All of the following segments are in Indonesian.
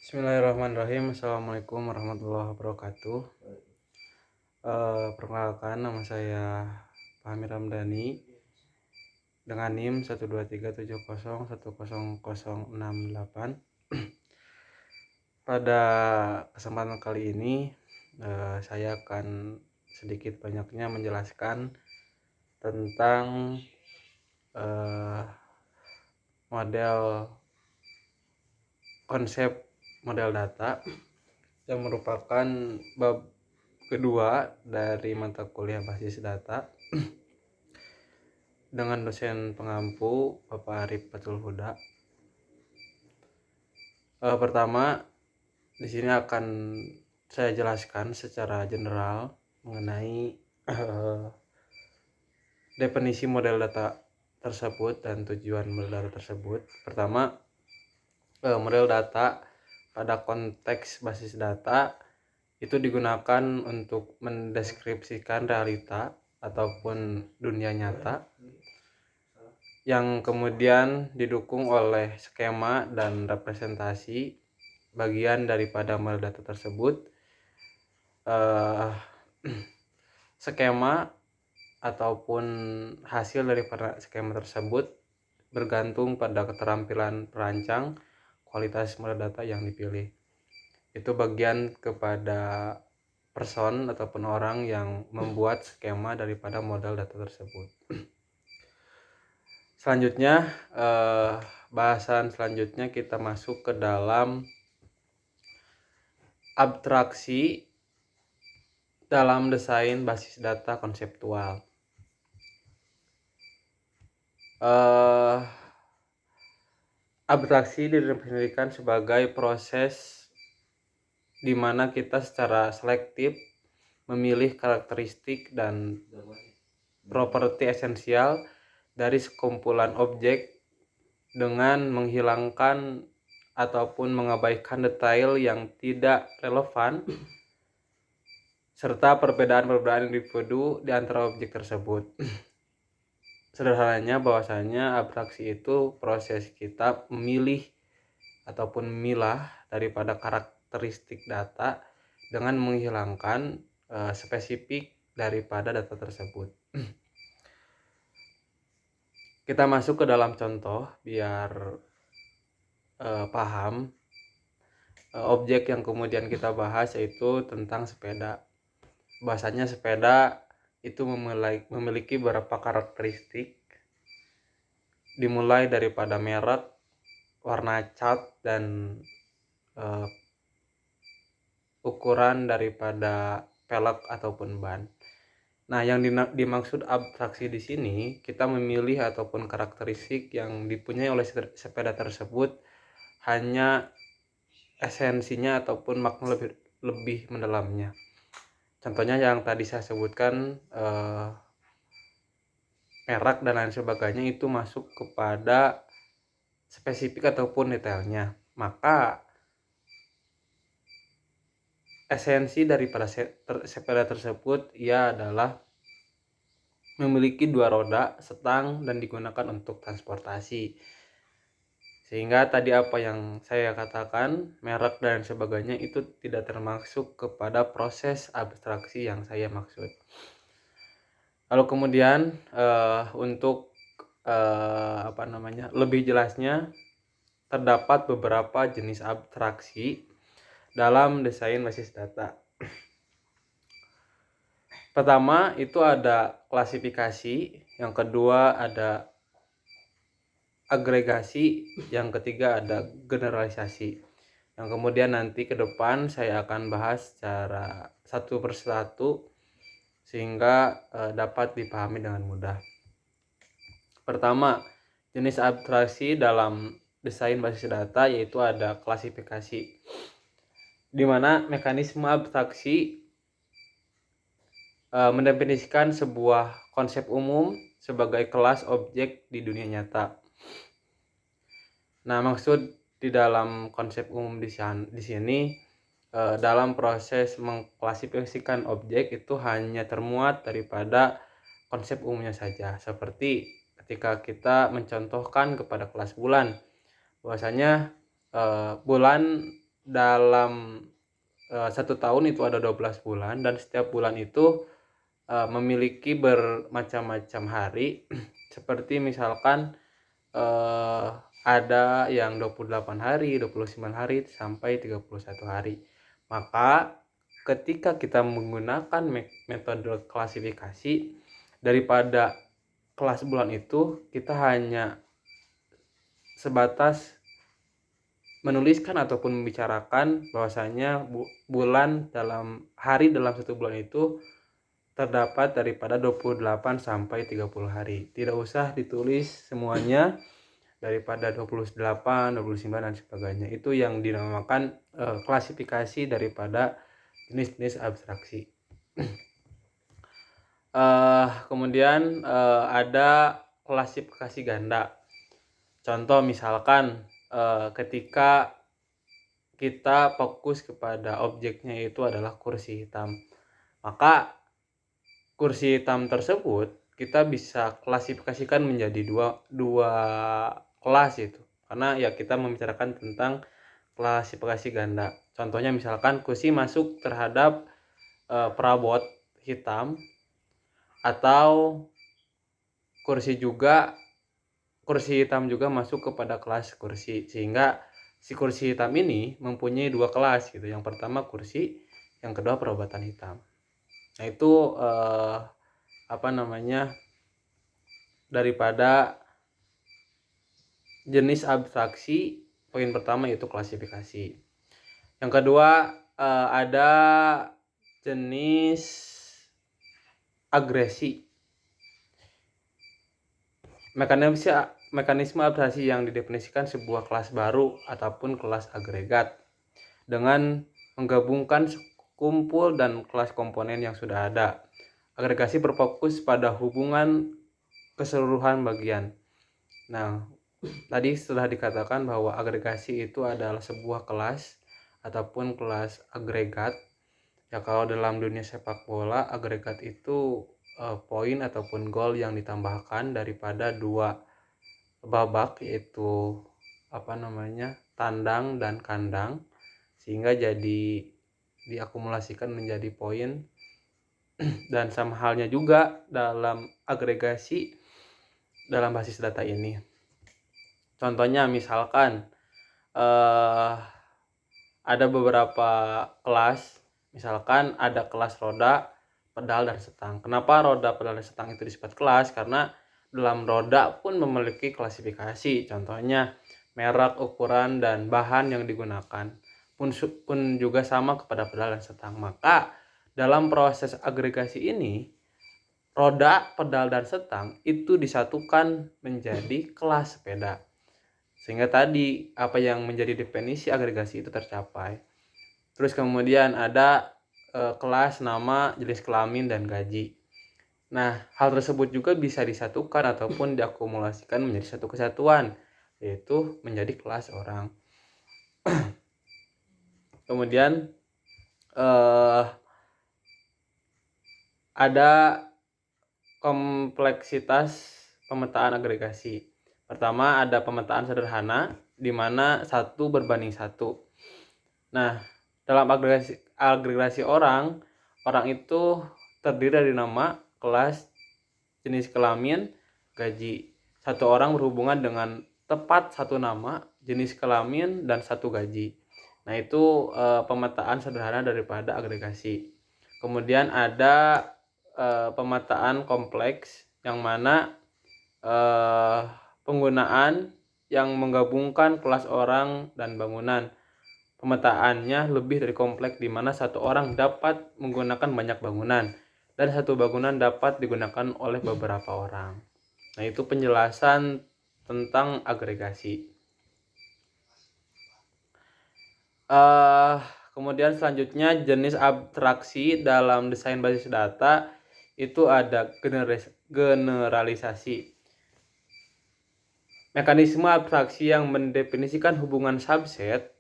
Bismillahirrahmanirrahim. Assalamualaikum warahmatullahi wabarakatuh. Perkenalkan, nama saya Fahmi Ramdhani dengan NIM 12370101068. Pada kesempatan kali ini saya akan sedikit banyaknya menjelaskan tentang model konsep model data yang merupakan bab kedua dari mata kuliah basis data dengan dosen pengampu Bapak Arif Fathul Huda. Pertama, di sini akan saya jelaskan secara general mengenai definisi model data tersebut dan tujuan model data tersebut. Pertama, model data pada konteks basis data itu digunakan untuk mendeskripsikan realita ataupun dunia nyata yang kemudian didukung oleh skema dan representasi bagian daripada model data tersebut. Skema ataupun hasil daripada skema tersebut bergantung pada keterampilan perancang kualitas model data yang dipilih. Itu bagian kepada person ataupun orang yang membuat skema daripada model data tersebut. Selanjutnya, bahasan selanjutnya kita masuk ke dalam abstraksi dalam desain basis data konseptual. Abstraksi didefinisikan sebagai proses di mana kita secara selektif memilih karakteristik dan properti esensial dari sekumpulan objek dengan menghilangkan ataupun mengabaikan detail yang tidak relevan serta perbedaan-perbedaan individu di antara objek tersebut. Sederhananya bahwasanya abstraksi itu proses kita memilih ataupun memilah daripada karakteristik data dengan menghilangkan spesifik daripada data tersebut. Kita masuk ke dalam contoh biar paham. Objek yang kemudian kita bahas yaitu tentang sepeda. Bahasanya sepeda itu memiliki beberapa karakteristik, dimulai daripada merek, warna cat, dan ukuran daripada pelek ataupun ban. Nah, yang dimaksud abstraksi di sini, kita memilih ataupun karakteristik yang dipunyai oleh sepeda tersebut hanya esensinya ataupun makna lebih mendalamnya. Contohnya yang tadi saya sebutkan, merek dan lain sebagainya itu masuk kepada spesifik ataupun detailnya. Maka esensi daripada sepeda tersebut ia adalah memiliki dua roda, setang, dan digunakan untuk transportasi. Sehingga tadi apa yang saya katakan, merek dan sebagainya itu tidak termasuk kepada proses abstraksi yang saya maksud. Lalu kemudian untuk lebih jelasnya, terdapat beberapa jenis abstraksi dalam desain basis data. Pertama itu ada klasifikasi, yang kedua ada agregasi, yang ketiga ada generalisasi. Yang kemudian nanti ke depan saya akan bahas secara satu persatu sehingga dapat dipahami dengan mudah. Pertama, jenis abstraksi dalam desain basis data yaitu ada klasifikasi, di mana mekanisme abstraksi mendefinisikan sebuah konsep umum sebagai kelas objek di dunia nyata. Nah, maksud di dalam konsep umum di sini dalam proses mengklasifikasikan objek itu hanya termuat daripada konsep umumnya saja. Seperti ketika kita mencontohkan kepada kelas bulan, bahwasanya bulan dalam 1 tahun itu ada 12 bulan, dan setiap bulan itu memiliki bermacam-macam hari seperti misalkan ada yang 28 hari, 29 hari, sampai 31 hari. Maka ketika kita menggunakan metode klasifikasi, daripada kelas bulan itu kita hanya sebatas menuliskan ataupun membicarakan bahwasanya bulan dalam hari dalam 1 bulan itu terdapat daripada 28 sampai 30 hari. Tidak usah ditulis semuanya daripada 28, 29 dan sebagainya. Itu yang dinamakan klasifikasi daripada jenis-jenis abstraksi. Kemudian ada klasifikasi ganda. Contoh misalkan ketika kita fokus kepada objeknya itu adalah kursi hitam, maka kursi hitam tersebut kita bisa klasifikasikan menjadi dua kelas itu, karena ya kita membicarakan tentang klasifikasi ganda. Contohnya misalkan kursi masuk terhadap perabot hitam, atau kursi hitam juga masuk kepada kelas kursi, sehingga si kursi hitam ini mempunyai dua kelas gitu. Yang pertama kursi, yang kedua perabatan hitam. Nah itu daripada jenis abstraksi. Poin pertama itu klasifikasi. Yang kedua ada jenis agresi. Mekanisme abstraksi yang didefinisikan sebuah kelas baru ataupun kelas agregat dengan menggabungkan kumpul dan kelas komponen yang sudah ada. Agregasi berfokus pada hubungan keseluruhan bagian. Nah, tadi sudah dikatakan bahwa agregasi itu adalah sebuah kelas ataupun kelas agregat. Ya, kalau dalam dunia sepak bola, agregat itu poin ataupun gol yang ditambahkan daripada dua babak, yaitu tandang dan kandang, sehingga jadi diakumulasikan menjadi poin. Dan sama halnya juga dalam agregasi dalam basis data ini. Contohnya misalkan ada beberapa kelas, misalkan ada kelas roda, pedal, dan setang. Kenapa roda, pedal, dan setang itu disebut kelas? Karena dalam roda pun memiliki klasifikasi, contohnya merek, ukuran, dan bahan yang digunakan pun juga sama kepada pedal dan setang. Maka dalam proses agregasi ini, roda, pedal, dan setang itu disatukan menjadi kelas sepeda, sehingga tadi apa yang menjadi definisi agregasi itu tercapai. Terus kemudian ada kelas nama, jenis kelamin, dan gaji. Nah, hal tersebut juga bisa disatukan ataupun diakumulasikan menjadi satu kesatuan, yaitu menjadi kelas orang. Kemudian ada kompleksitas pemetaan agregasi. Pertama ada pemetaan sederhana, di mana 1:1. Nah, dalam agregasi orang itu terdiri dari nama, kelas, jenis kelamin, gaji. Satu orang berhubungan dengan tepat satu nama, jenis kelamin, dan satu gaji. Nah, itu pemetaan sederhana daripada agregasi. Kemudian ada pemetaan kompleks, yang mana penggunaan yang menggabungkan kelas orang dan bangunan. Pemetaannya lebih dari kompleks, di mana satu orang dapat menggunakan banyak bangunan dan satu bangunan dapat digunakan oleh beberapa orang. Nah, itu penjelasan tentang agregasi. Kemudian selanjutnya jenis abstraksi dalam desain basis data itu ada generalisasi. Mekanisme abstraksi yang mendefinisikan hubungan subset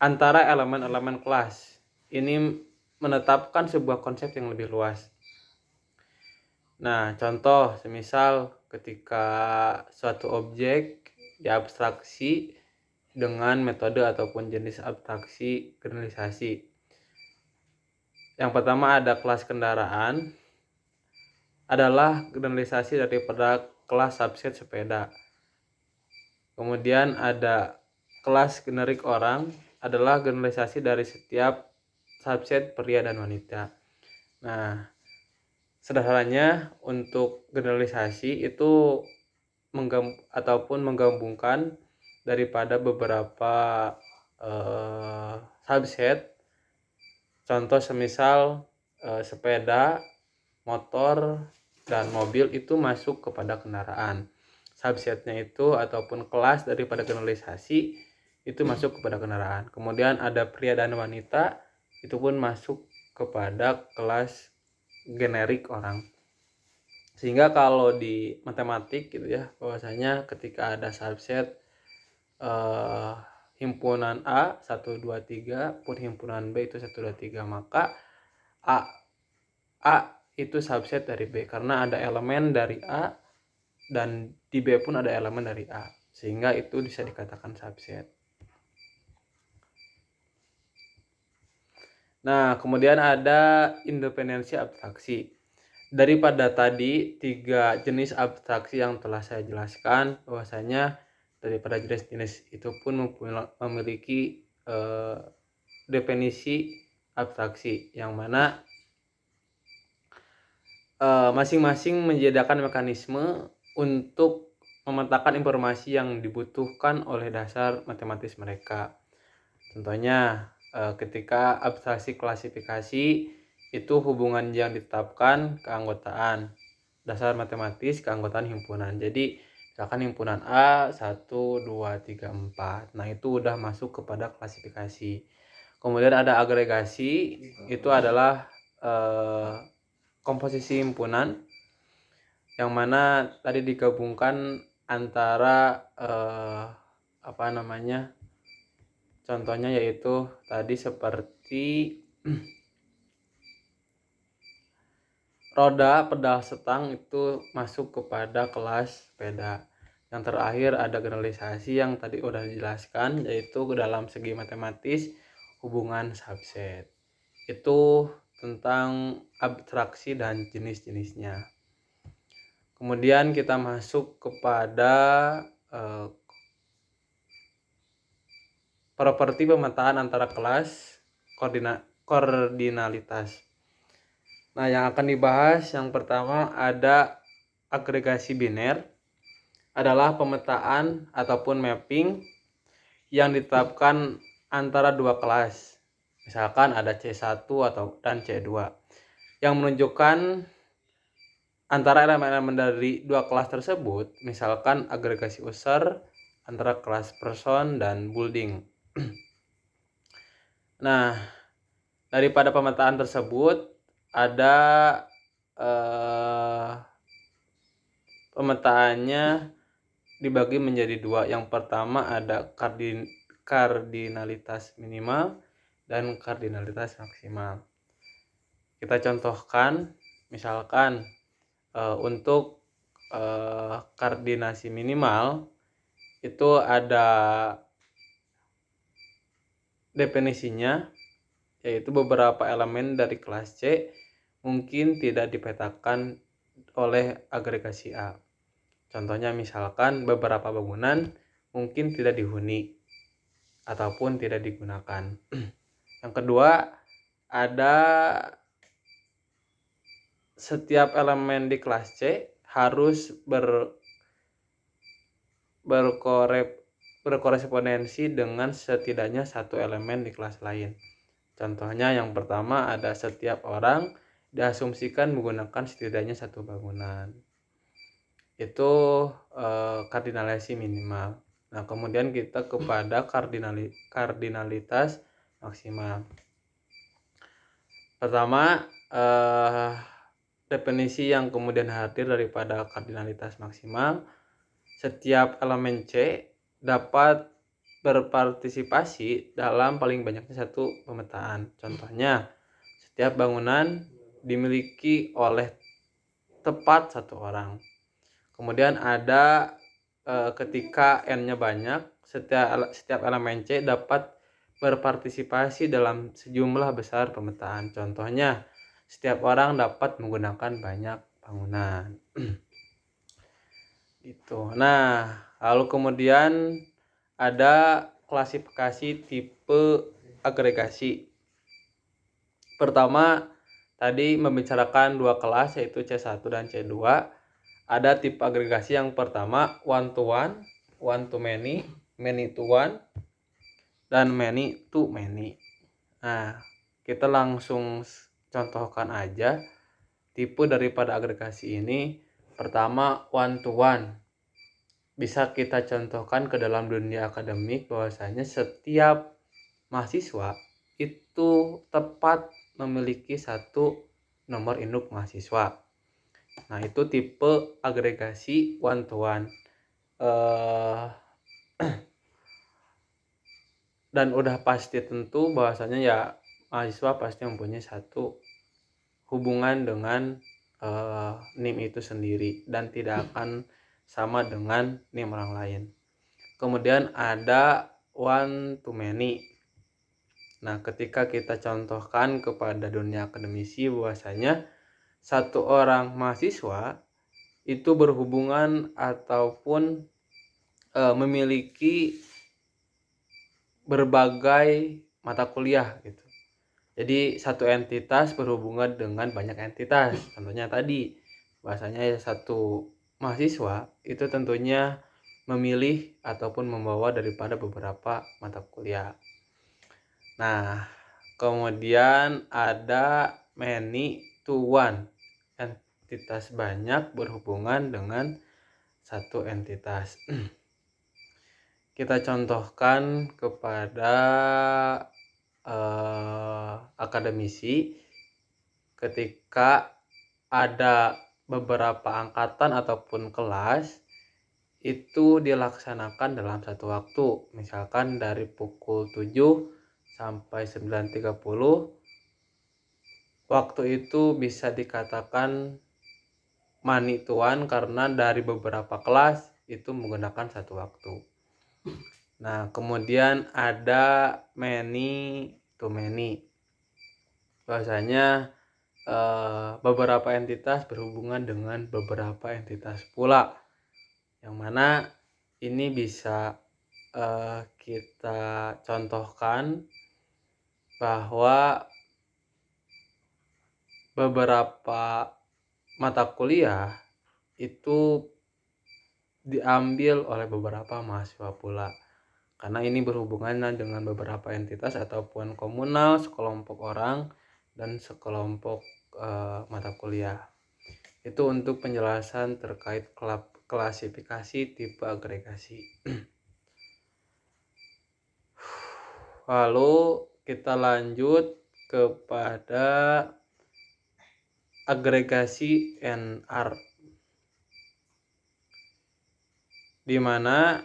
antara elemen-elemen kelas. Ini menetapkan sebuah konsep yang lebih luas. Nah, contoh semisal ketika suatu objek diabstraksi dengan metode ataupun jenis abstraksi generalisasi. Yang pertama ada kelas kendaraan, adalah generalisasi daripada kelas subset sepeda. Kemudian ada kelas generik orang, adalah generalisasi dari setiap subset pria dan wanita. Nah, sederhananya untuk generalisasi itu menggabungkan daripada beberapa subset. Contoh semisal sepeda, motor, dan mobil itu masuk kepada kendaraan. Subsetnya itu ataupun kelas daripada generalisasi itu masuk kepada kendaraan. Kemudian ada pria dan wanita, itu pun masuk kepada kelas generik orang. Sehingga kalau di matematik gitu ya, bahwasanya ketika ada subset himpunan A 1 2 3 pun himpunan B itu 1 2 3, maka A itu subset dari B karena ada elemen dari A dan di B pun ada elemen dari A, sehingga itu bisa dikatakan subset. Nah, kemudian ada independensi abstraksi. Daripada tadi 3 jenis abstraksi yang telah saya jelaskan, bahwasanya daripada jenis-jenis itu pun memiliki definisi abstraksi, yang mana masing-masing menyediakan mekanisme untuk memetakan informasi yang dibutuhkan oleh dasar matematis mereka. Contohnya ketika abstraksi klasifikasi itu hubungan yang ditetapkan keanggotaan dasar matematis keanggotaan himpunan. Jadi misalkan himpunan A 1 2 3 4. Nah, itu udah masuk kepada klasifikasi. Kemudian ada agregasi, itu adalah komposisi himpunan yang mana tadi digabungkan antara contohnya yaitu tadi seperti roda, pedal, setang itu masuk kepada kelas sepeda. Yang terakhir ada generalisasi yang tadi udah dijelaskan, yaitu dalam segi matematis hubungan subset. Itu tentang abstraksi dan jenis-jenisnya. Kemudian kita masuk kepada properti pemetaan antara kelas koordinalitas. Nah, yang akan dibahas yang pertama ada agregasi biner, adalah pemetaan ataupun mapping yang ditetapkan antara dua kelas. Misalkan ada C1 dan C2 yang menunjukkan antara elemen-elemen dari dua kelas tersebut, misalkan agregasi user antara kelas person dan building. Nah, daripada pemetaan tersebut ada pemetaannya dibagi menjadi dua. Yang pertama ada kardinalitas minimal dan kardinalitas maksimal. Kita contohkan, misalkan untuk kardinasi minimal itu ada definisinya, yaitu beberapa elemen dari kelas C mungkin tidak dipetakan oleh agregasi A. Contohnya misalkan beberapa bangunan mungkin tidak dihuni ataupun tidak digunakan. Yang kedua, ada setiap elemen di kelas C harus berkorespondensi dengan setidaknya satu elemen di kelas lain. Contohnya yang pertama ada setiap orang diasumsikan menggunakan setidaknya satu bangunan. Itu kardinalisasi minimal. Nah, kemudian kita kepada kardinalitas maksimal. Pertama, definisi yang kemudian hadir daripada kardinalitas maksimal, setiap elemen C dapat berpartisipasi dalam paling banyaknya satu pemetaan. Contohnya, setiap bangunan dimiliki oleh tepat satu orang. Kemudian ada ketika N-nya banyak, setiap elemen C dapat berpartisipasi dalam sejumlah besar pemetaan. Contohnya, setiap orang dapat menggunakan banyak bangunan. Gitu. Nah, lalu kemudian ada klasifikasi tipe agregasi. Pertama, tadi membicarakan dua kelas yaitu C1 dan C2. Ada tipe agregasi yang pertama one to many, many to one, dan many to many. Nah, kita langsung contohkan aja tipe daripada agregasi ini. Pertama, one to one. Bisa kita contohkan ke dalam dunia akademik bahwasanya setiap mahasiswa itu tepat memiliki satu nomor induk mahasiswa. Nah, itu tipe agregasi one to one. Dan udah pasti tentu bahwasanya ya mahasiswa pasti mempunyai satu hubungan dengan NIM itu sendiri dan tidak akan sama dengan NIM orang lain. Kemudian ada one to many. Nah, ketika kita contohkan kepada dunia akademisi bahwasanya satu orang mahasiswa itu berhubungan ataupun memiliki berbagai mata kuliah gitu. Jadi satu entitas berhubungan dengan banyak entitas. Contohnya tadi bahasanya satu mahasiswa itu tentunya memilih ataupun membawa daripada beberapa mata kuliah. Nah, kemudian ada many to one. Entitas banyak berhubungan dengan satu entitas. Kita contohkan kepada akademisi ketika ada beberapa angkatan ataupun kelas itu dilaksanakan dalam satu waktu, misalkan dari pukul 7 sampai 9.30. Waktu itu bisa dikatakan manituan karena dari beberapa kelas itu menggunakan satu waktu. Nah, kemudian ada many to many. Bahwasanya beberapa entitas berhubungan dengan beberapa entitas pula, yang mana ini bisa kita contohkan bahwa beberapa mata kuliah itu diambil oleh beberapa mahasiswa pula, karena ini berhubungan dengan beberapa entitas ataupun komunal, sekelompok orang dan sekelompok mata kuliah. Itu untuk penjelasan terkait klasifikasi tipe agregasi. Lalu kita lanjut kepada agregasi NR, di mana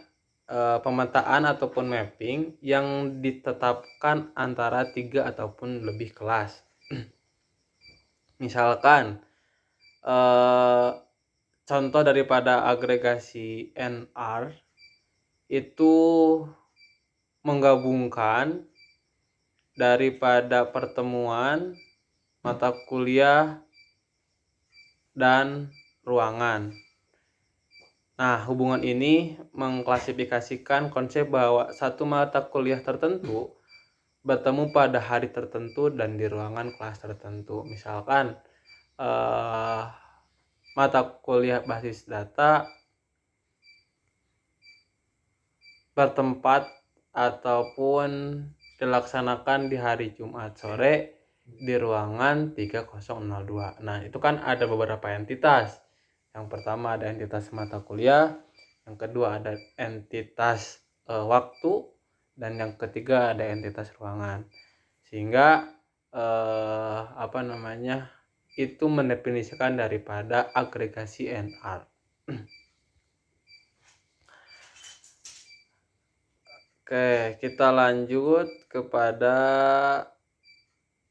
pemetaan ataupun mapping yang ditetapkan antara 3 ataupun lebih kelas. Misalkan contoh daripada agregasi NR itu menggabungkan daripada pertemuan, mata kuliah, dan ruangan. Nah, hubungan ini mengklasifikasikan konsep bahwa satu mata kuliah tertentu bertemu pada hari tertentu dan di ruangan kelas tertentu. Misalkan mata kuliah basis data bertempat ataupun dilaksanakan di hari Jumat sore di ruangan 3002. Nah, itu kan ada beberapa entitas. Yang pertama ada entitas mata kuliah, yang kedua ada entitas waktu, dan yang ketiga ada entitas ruangan. Sehingga itu mendefinisikan daripada agregasi NR. Oke, kita lanjut kepada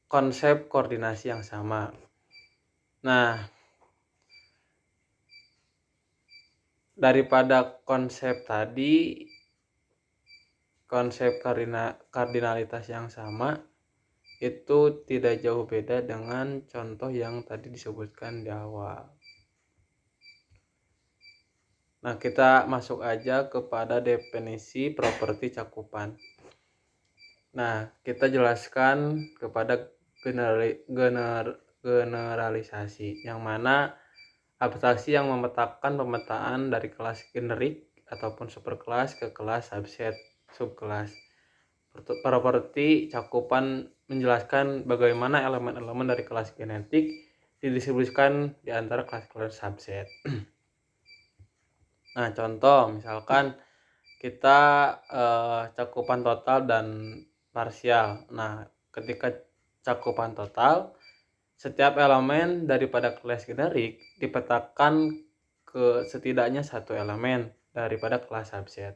konsep koordinasi yang sama. Nah, daripada konsep tadi konsep kardinalitas yang sama itu tidak jauh beda dengan contoh yang tadi disebutkan di awal. Nah, kita masuk aja kepada definisi properti cakupan. Nah, kita jelaskan kepada generalisasi, yang mana abstraksi yang memetakan pemetaan dari kelas generik ataupun superkelas ke kelas subset subkelas. Properti cakupan menjelaskan bagaimana elemen-elemen dari kelas genetik didistribusikan di antara kelas-kelas subset. Nah, contoh misalkan kita cakupan total dan parsial. Nah, ketika cakupan total, setiap elemen daripada kelas generik dipetakan ke setidaknya satu elemen daripada kelas subset.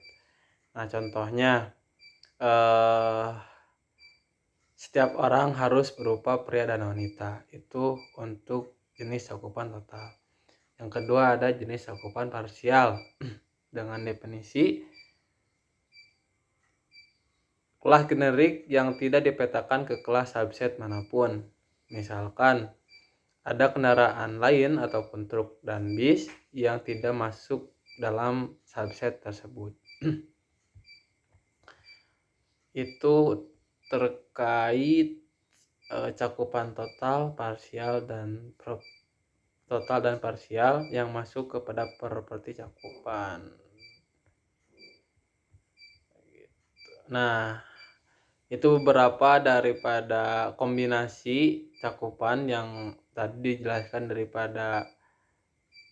Nah, contohnya setiap orang harus berupa pria dan wanita. Itu untuk jenis cakupan total. Yang kedua ada jenis cakupan parsial dengan definisi kelas generik yang tidak dipetakan ke kelas subset manapun. Misalkan ada kendaraan lain ataupun truk dan bis yang tidak masuk dalam subset tersebut. Itu terkait cakupan total, parsial dan parsial yang masuk kepada properti cakupan. Nah, itu beberapa daripada kombinasi cakupan yang tadi dijelaskan, daripada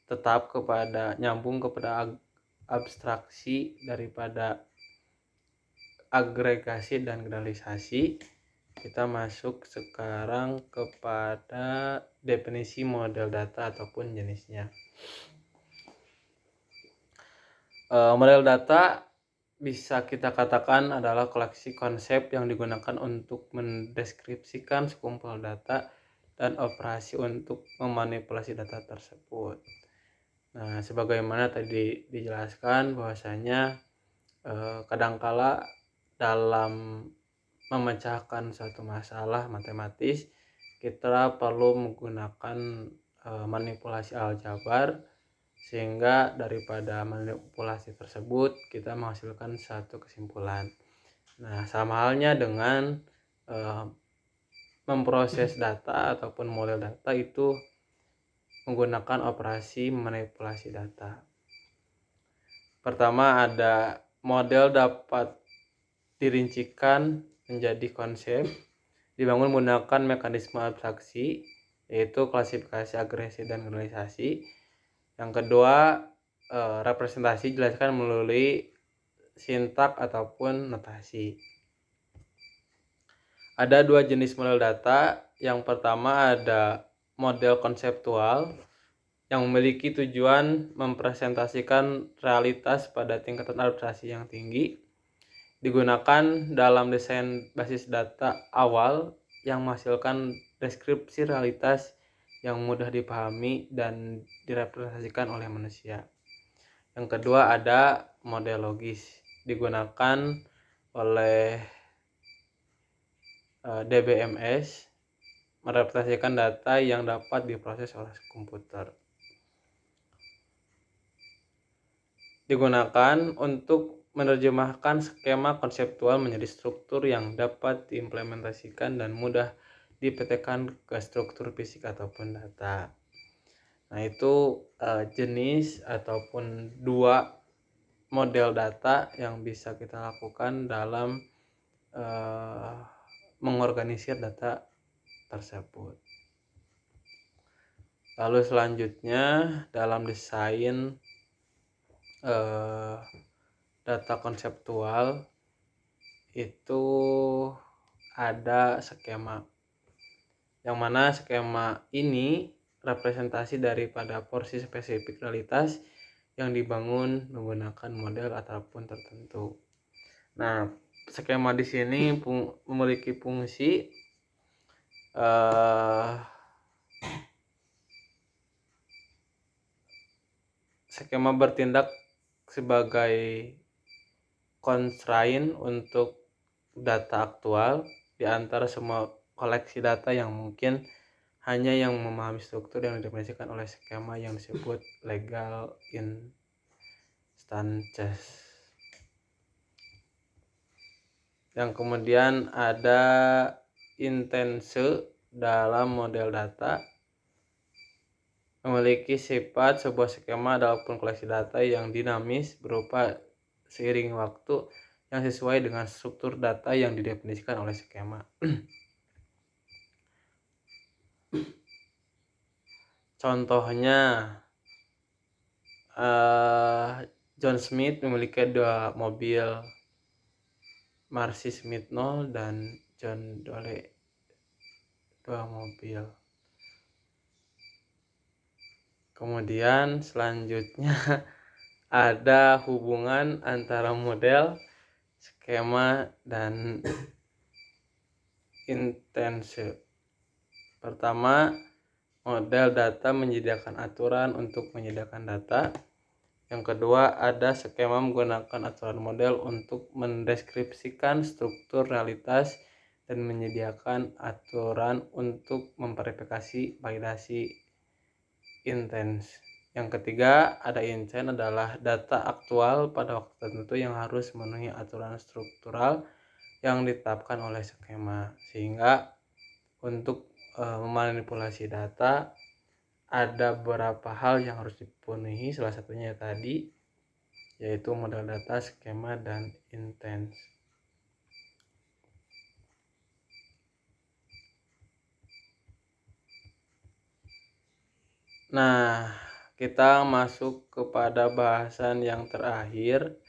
tetap kepada nyambung kepada abstraksi, daripada agregasi dan generalisasi. Kita masuk sekarang kepada definisi model data ataupun jenisnya. Model data bisa kita katakan adalah koleksi konsep yang digunakan untuk mendeskripsikan sekumpul data dan operasi untuk memanipulasi data tersebut. Nah, sebagaimana tadi dijelaskan bahwasanya kadangkala dalam memecahkan suatu masalah matematis kita perlu menggunakan manipulasi aljabar, sehingga daripada manipulasi tersebut kita menghasilkan satu kesimpulan. Nah, sama halnya dengan memproses data ataupun model data itu menggunakan operasi manipulasi data. Pertama ada model dapat dirincikan menjadi konsep, dibangun menggunakan mekanisme abstraksi, yaitu klasifikasi, agresi, dan generalisasi. Yang kedua, representasi dijelaskan melalui sintak ataupun notasi. Ada dua jenis model data. Yang pertama ada model konseptual yang memiliki tujuan mempresentasikan realitas pada tingkatan abstraksi yang tinggi, digunakan dalam desain basis data awal yang menghasilkan deskripsi realitas yang mudah dipahami dan direpresentasikan oleh manusia. Yang kedua ada model logis, digunakan oleh DBMS merepresentasikan data yang dapat diproses oleh komputer. Digunakan untuk menerjemahkan skema konseptual menjadi struktur yang dapat diimplementasikan dan mudah dipetakan ke struktur fisik ataupun data. Nah, itu jenis ataupun dua model data yang bisa kita lakukan dalam mengorganisir data tersebut. Lalu selanjutnya dalam desain data konseptual itu ada skema, yang mana skema ini representasi daripada porsi spesifik realitas yang dibangun menggunakan model ataupun tertentu. Nah, skema di sini memiliki fungsi skema bertindak sebagai constraint untuk data aktual di antara semua koleksi data yang mungkin hanya yang memahami struktur yang didefinisikan oleh skema yang disebut legal instances. Yang kemudian ada intense dalam model data, memiliki sifat sebuah skema ataupun koleksi data yang dinamis berupa seiring waktu yang sesuai dengan struktur data yang didefinisikan oleh skema. Contohnya, John Smith memiliki 2 mobil, Marcy Smith 0 dan John Doe 2 mobil. Kemudian selanjutnya ada hubungan antara model, skema, dan intense. Pertama, model data menyediakan aturan untuk menyediakan data. Yang kedua, ada skema menggunakan aturan model untuk mendeskripsikan struktur realitas dan menyediakan aturan untuk memverifikasi validasi intense. Yang ketiga, ada intent adalah data aktual pada waktu tertentu yang harus memenuhi aturan struktural yang ditetapkan oleh skema. Sehingga untuk memanipulasi data ada beberapa hal yang harus dipenuhi, salah satunya tadi yaitu model data, skema, dan intense. Nah, kita masuk kepada bahasan yang terakhir,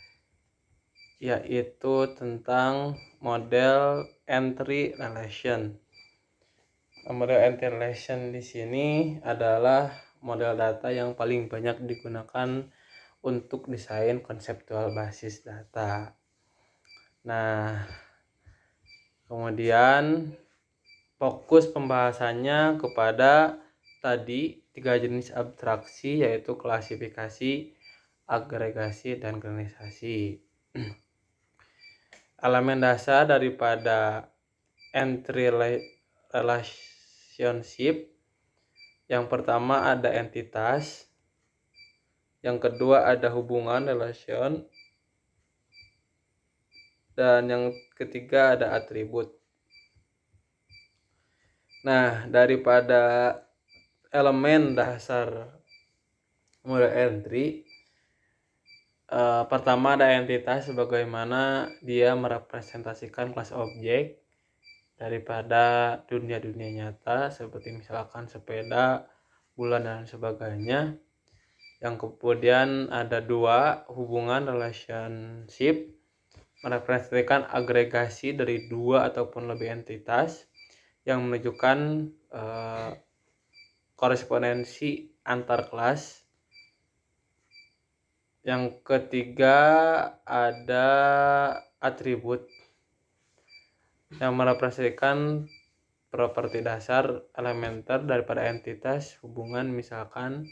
yaitu tentang model entry relation. Model entry relation di sini adalah model data yang paling banyak digunakan untuk desain konseptual basis data. Nah, kemudian fokus pembahasannya kepada tadi 3 jenis abstraksi, yaitu klasifikasi, agregasi, dan generalisasi. Elemen dasar daripada entry relationship, yang pertama ada entitas, yang kedua ada hubungan relation, dan yang ketiga ada atribut. Nah, daripada elemen dasar model entry, pertama ada entitas, sebagaimana dia merepresentasikan kelas objek daripada dunia-dunia nyata seperti misalkan sepeda, bulan, dan sebagainya. Yang kemudian ada 2, hubungan relationship, merepresentasikan agregasi dari 2 ataupun lebih entitas yang menunjukkan korespondensi antar kelas. Yang ketiga ada atribut yang merepresentasikan properti dasar elementer daripada entitas hubungan, misalkan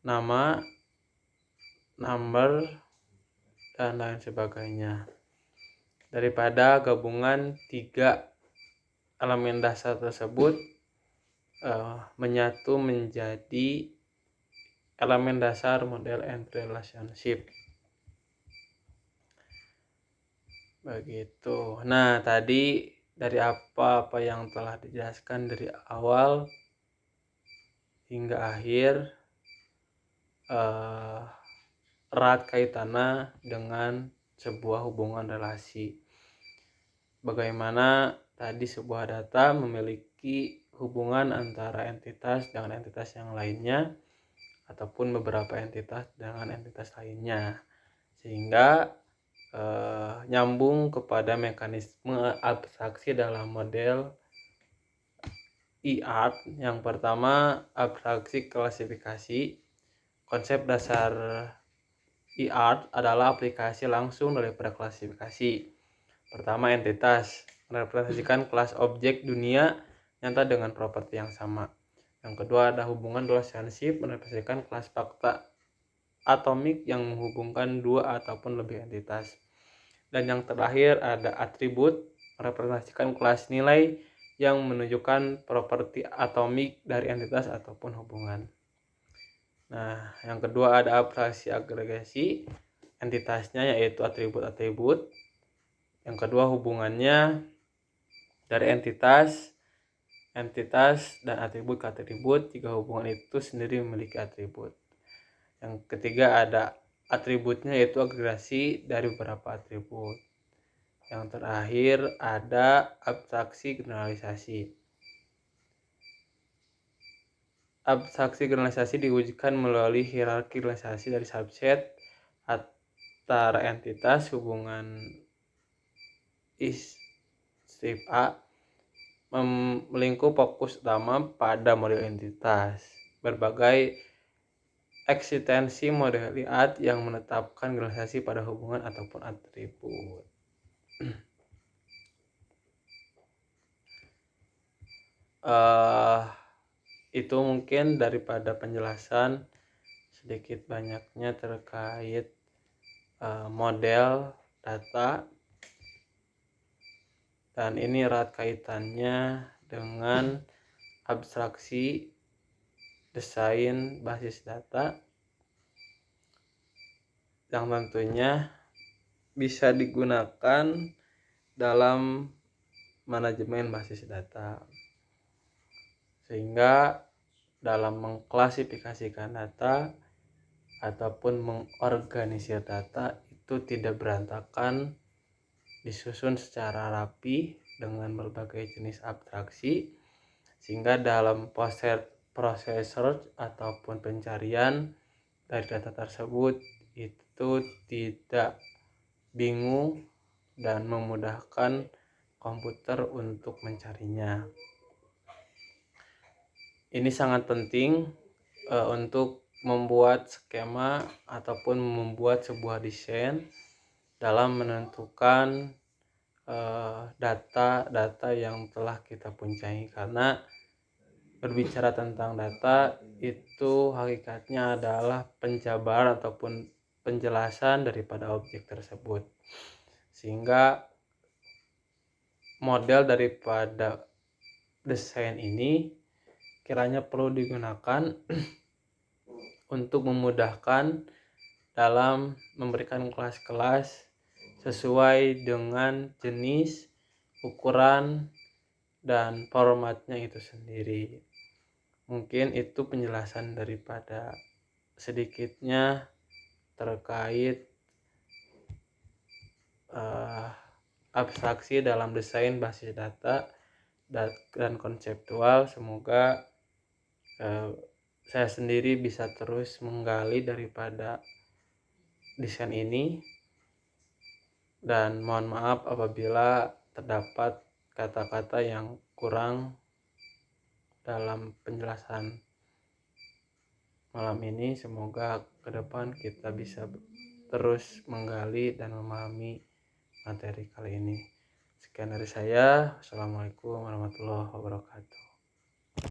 nama, number, dan lain sebagainya. Daripada gabungan 3 elemen dasar tersebut menyatu menjadi elemen dasar model entry relationship. Begitu. Nah, tadi dari apa yang telah dijelaskan dari awal hingga akhir, erat kaitannya dengan sebuah hubungan relasi. Bagaimana tadi sebuah data memiliki hubungan antara entitas dengan entitas yang lainnya, ataupun beberapa entitas dengan entitas lainnya, sehingga nyambung kepada mekanisme abstraksi dalam model IART. Yang pertama, abstraksi klasifikasi. Konsep dasar IART adalah aplikasi langsung daripada klasifikasi. Pertama, entitas merepresentasikan kelas objek dunia nyata dengan properti yang sama. Yang kedua ada hubungan relationship, merepresentasikan kelas fakta atomik yang menghubungkan dua ataupun lebih entitas. Dan yang terakhir ada atribut, merepresentasikan kelas nilai yang menunjukkan properti atomik dari entitas ataupun hubungan. Nah, yang kedua ada abstraksi agregasi, entitasnya yaitu atribut-atribut. Yang kedua hubungannya dari entitas dan atribut ke atribut jika hubungan itu sendiri memiliki atribut. Yang ketiga ada atributnya yaitu agregasi dari beberapa atribut. Yang terakhir ada abstraksi generalisasi. Abstraksi generalisasi diwujudkan melalui hierarki generalisasi dari subset antara entitas hubungan strip A melingkup fokus utama pada model entitas. Berbagai eksistensi model lihat yang menetapkan generalisasi pada hubungan ataupun atribut. Itu mungkin daripada penjelasan sedikit banyaknya terkait model data, dan ini erat kaitannya dengan abstraksi desain basis data yang tentunya bisa digunakan dalam manajemen basis data, sehingga dalam mengklasifikasikan data ataupun mengorganisir data itu tidak berantakan, disusun secara rapi dengan berbagai jenis abstraksi, sehingga dalam proses search ataupun pencarian dari data tersebut itu tidak bingung dan memudahkan komputer untuk mencarinya. Ini sangat penting untuk membuat skema ataupun membuat sebuah desain dalam menentukan data yang telah kita punyai, karena berbicara tentang data itu hakikatnya adalah penjabaran ataupun penjelasan daripada objek tersebut, sehingga model daripada desain ini kiranya perlu digunakan untuk memudahkan dalam memberikan kelas-kelas sesuai dengan jenis, ukuran, dan formatnya itu sendiri. Mungkin itu penjelasan daripada sedikitnya terkait abstraksi dalam desain basis data dan konseptual. Semoga saya sendiri bisa terus menggali daripada desain ini, dan mohon maaf apabila terdapat kata-kata yang kurang dalam penjelasan malam ini. Semoga ke depan kita bisa terus menggali dan memahami materi kali ini. Sekian dari saya. Assalamualaikum warahmatullahi wabarakatuh.